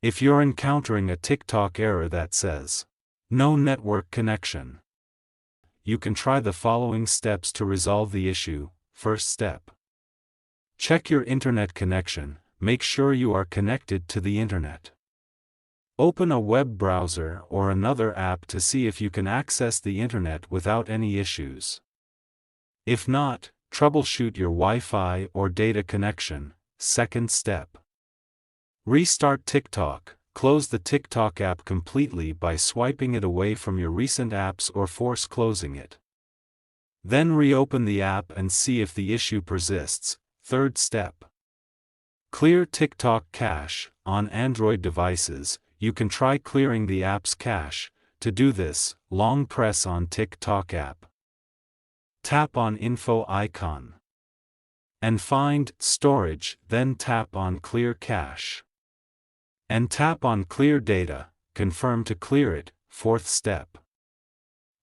If you're encountering a TikTok error that says, "No network connection," you can try the following steps to resolve the issue. First step. Check your internet connection, make sure you are connected to the internet. Open a web browser or another app to see if you can access the internet without any issues. If not, troubleshoot your Wi-Fi or data connection. Second step. Restart TikTok. Close the TikTok app completely by swiping it away from your recent apps or force closing it. Then reopen the app and see if the issue persists. Third step. Clear TikTok cache. On Android devices, you can try clearing the app's cache. To do this, long press on TikTok app. Tap on Info icon. And find Storage, then tap on Clear Cache. And tap on Clear Data, confirm to clear it. Fourth step.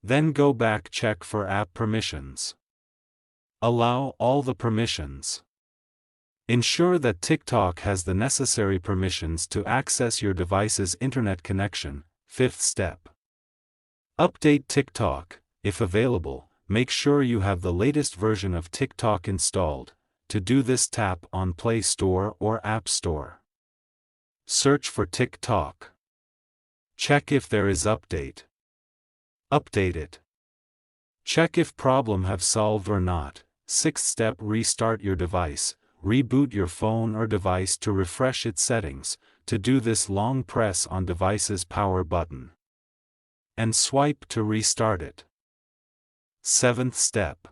Then go back, check for app permissions. Allow all the permissions. Ensure that TikTok has the necessary permissions to access your device's internet connection. Fifth step. Update TikTok. If available, make sure you have the latest version of TikTok installed. To do this, tap on Play Store or App Store. Search for TikTok. Check if there is update. Update it. Check if problem have solved or not. Sixth step. Restart your device. Reboot your phone or device to refresh its settings. To do this, long press on device's power button and swipe to restart it. Seventh step.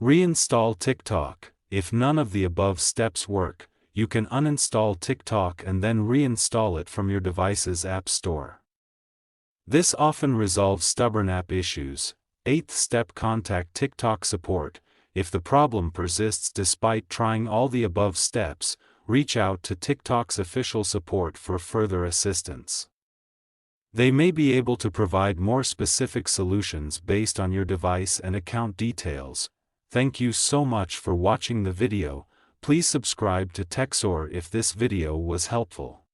Reinstall TikTok. If none of the above steps work, you can uninstall TikTok and then reinstall it from your device's app store. This often resolves stubborn app issues. Eighth step. Contact TikTok support. If the problem persists despite trying all the above steps, reach out to TikTok's official support for further assistance. They may be able to provide more specific solutions based on your device and account details. Thank you so much for watching the video. Please subscribe to TechSor if this video was helpful.